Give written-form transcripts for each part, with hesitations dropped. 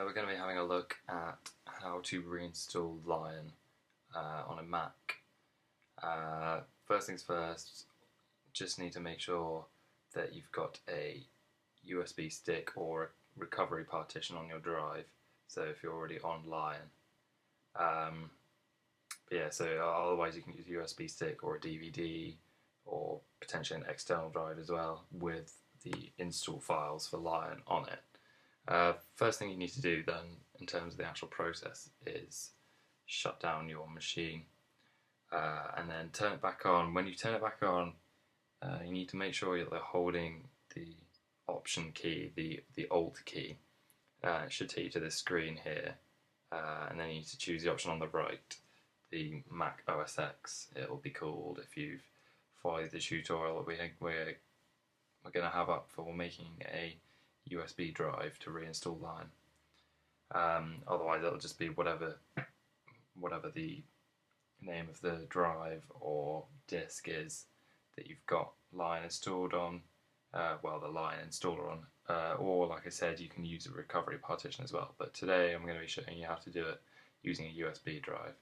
we're going to be having a look at how to reinstall Lion on a Mac. First things first, just need to make sure that you've got a USB stick or a recovery partition on your drive, so if you're already on Lion. So otherwise you can use a USB stick or a DVD or potentially an external drive as well with the install files for Lion on it. First thing you need to do then, in terms of the actual process, is shut down your machine and then turn it back on. When you turn it back on, you need to make sure you're holding the Option key, the Alt key. It should take you to this screen here, and then you need to choose the option on the right, the Mac OS X it will be called if you've followed the tutorial that we're going to have up for making a USB drive to reinstall Lion. Otherwise it'll just be whatever the name of the drive or disk is that you've got Lion installed on, the Lion installer on, or like I said, you can use a recovery partition as well, but today I'm going to be showing you how to do it using a USB drive.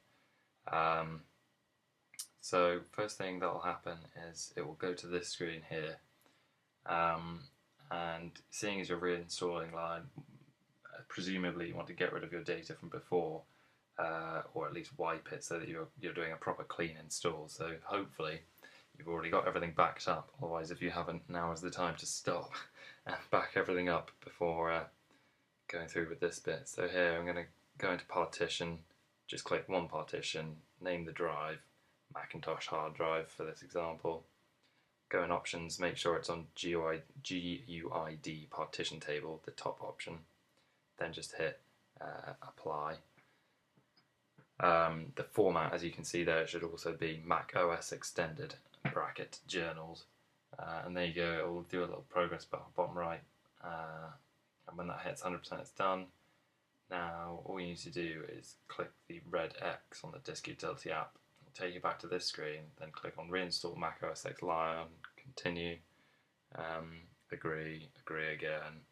So first thing that will happen is it will go to this screen here, and seeing as you're reinstalling Lion, presumably you want to get rid of your data from before, or at least wipe it so that you're doing a proper clean install. So hopefully you've already got everything backed up. Otherwise, if you haven't, now is the time to stop and back everything up before going through with this bit. So here I'm going to go into partition, just click one partition, name the drive, Macintosh hard drive for this example. Go in options, make sure it's on GUID partition table, the top option. Then just hit apply. The format, as you can see there, it should also be Mac OS extended bracket journals. And there you go, it will do a little progress bar bottom right. And when that hits 100%, it's done. Now all you need to do is click the red X on the disk utility app. It'll take you back to this screen, then click on reinstall Mac OS X Lion, continue, agree again.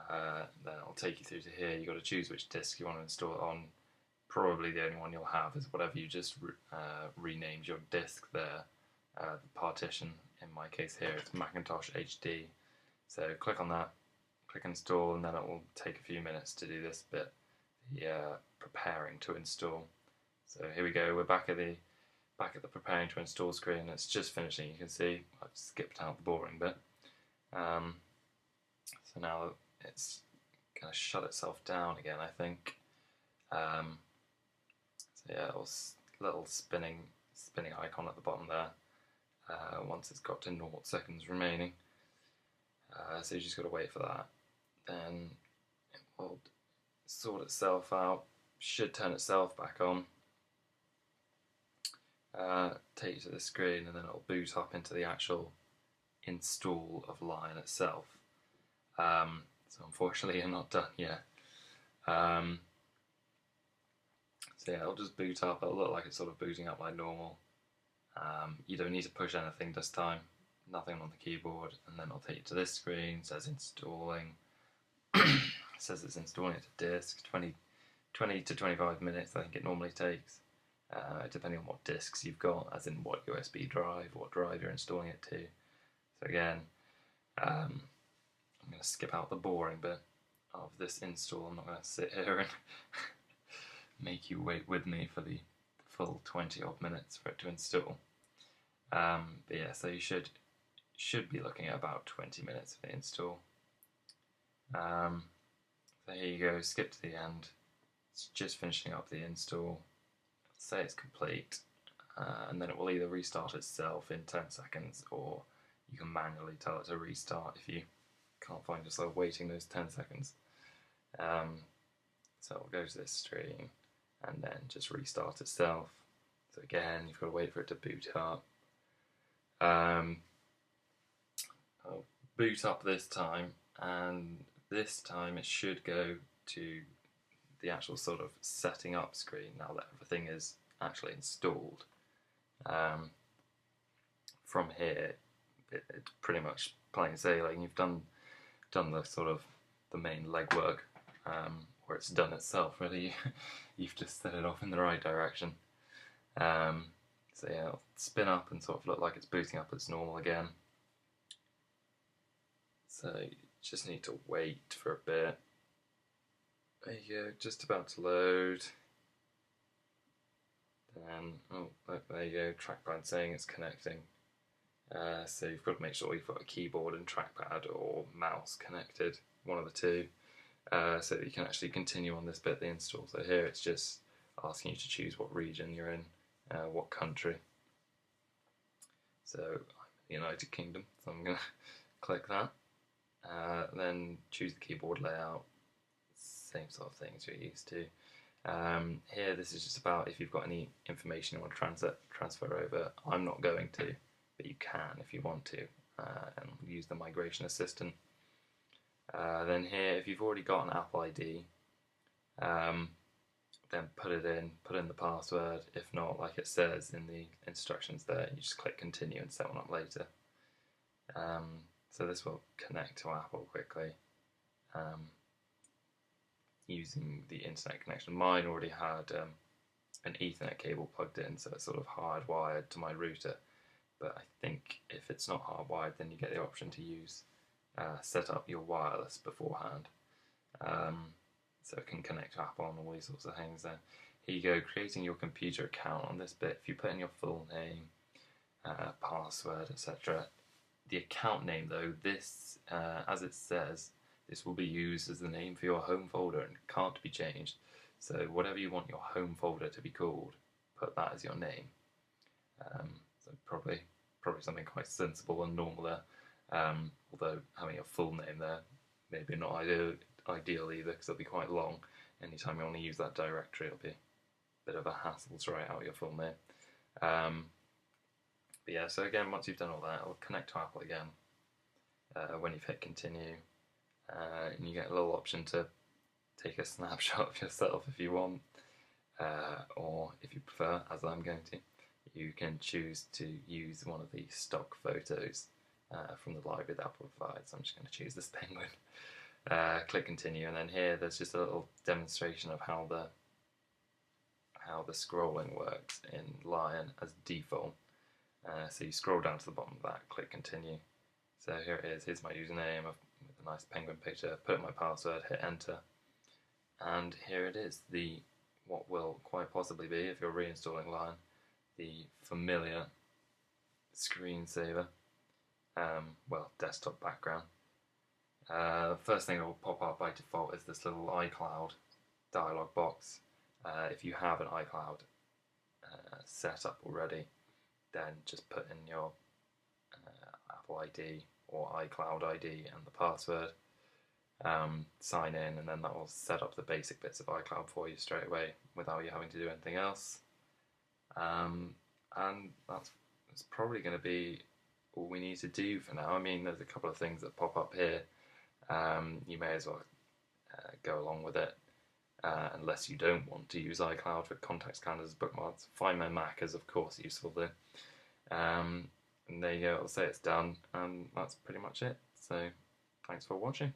Then it'll take you through to here. You've got to choose which disk you want to install it on. Probably the only one you'll have is whatever you just renamed your disk there. The partition, in my case here, it's Macintosh HD. So click on that, click install, and then it will take a few minutes to do this bit, the preparing to install. So here we go, we're back at the preparing to install screen. It's just finishing. You can see I've skipped out the boring bit. So now it's going to shut itself down again, I think. So yeah, little spinning icon at the bottom there. Once it's got to 0 seconds remaining. So you just got to wait for that. Then it will sort itself out. Should turn itself back on. Take you to the screen, and then it'll boot up into the actual install of Lion itself. So unfortunately you're not done yet. So yeah, it'll just boot up. It'll look like it's sort of booting up like normal. You don't need to push anything this time, nothing on the keyboard, and then it'll take you to this screen. It says installing. It says it's installing it to disk. 20 to 25 minutes I think it normally takes, depending on what disks you've got, as in what USB drive, what drive you're installing it to. So again, I'm going to skip out the boring bit of this install. I'm not going to sit here and make you wait with me for the full 20 odd minutes for it to install. But yeah, so you should be looking at about 20 minutes for the install. So here you go, skip to the end. It's just finishing up the install. Say it's complete, and then it will either restart itself in 10 seconds, or you can manually tell it to restart if you can't find yourself waiting those 10 seconds. So it'll go to this screen and then just restart itself. So again, you've got to wait for it to boot up. I'll boot up this time, and this time it should go to the actual sort of setting up screen now that everything is actually installed. From here, it's pretty much plain sailing. You've done the sort of the main legwork or it's done itself really. You've just set it off in the right direction. So yeah, it'll spin up and sort of look like it's booting up as normal again. So you just need to wait for a bit. There you go, just about to load. Then, oh, look, there you go, trackpad saying it's connecting. So you've got to make sure you've got a keyboard and trackpad or mouse connected, one of the two, so that you can actually continue on this bit, the install. So here it's just asking you to choose what region you're in, what country. So I'm in the United Kingdom, so I'm going to click that. Then choose the keyboard layout, same sort of thing as you're used to. Here this is just about if you've got any information you want to transfer over. I'm not going to, but you can if you want to, and use the migration assistant. Then here, if you've already got an Apple ID, then put in the password. If not, like it says in the instructions there, you just click continue and set one up later. So this will connect to Apple quickly using the internet connection. Mine already had an Ethernet cable plugged in, so it's sort of hardwired to my router. But I think if it's not hardwired, then you get the option to use set up your wireless beforehand, so it can connect to Apple and all these sorts of things. Then here you go, creating your computer account. On this bit, if you put in your full name, password, etc. The account name, though, this, as it says, this will be used as the name for your home folder and can't be changed. So whatever you want your home folder to be called, put that as your name. So probably something quite sensible and normal there. Although having a full name there, maybe not ideal either, because it'll be quite long. Anytime you want to use that directory, it'll be a bit of a hassle to write out your full name. But yeah, so again, once you've done all that, it'll connect to Apple again when you've hit continue, and you get a little option to take a snapshot of yourself if you want, or if you prefer, as I'm going to, you can choose to use one of the stock photos from the library that Apple provides. I'm just going to choose this penguin. Click continue, and then here there's just a little demonstration of how the scrolling works in Lion as default. So you scroll down to the bottom of that, click continue. So here it is, here's my username with a nice penguin picture, put in my password, hit enter, and here it is, what will quite possibly be, if you're reinstalling Lion, the familiar screensaver, desktop background. First thing that will pop up by default is this little iCloud dialog box. If you have an iCloud set up already, then just put in your Apple ID or iCloud ID and the password, sign in, and then that will set up the basic bits of iCloud for you straight away without you having to do anything else. And that's probably going to be all we need to do for now. I mean, there's a couple of things that pop up here. You may as well go along with it, unless you don't want to use iCloud for contact scanners, bookmarks. Find My Mac is of course useful though. And there you go, I'll say it's done, and that's pretty much it. So thanks for watching.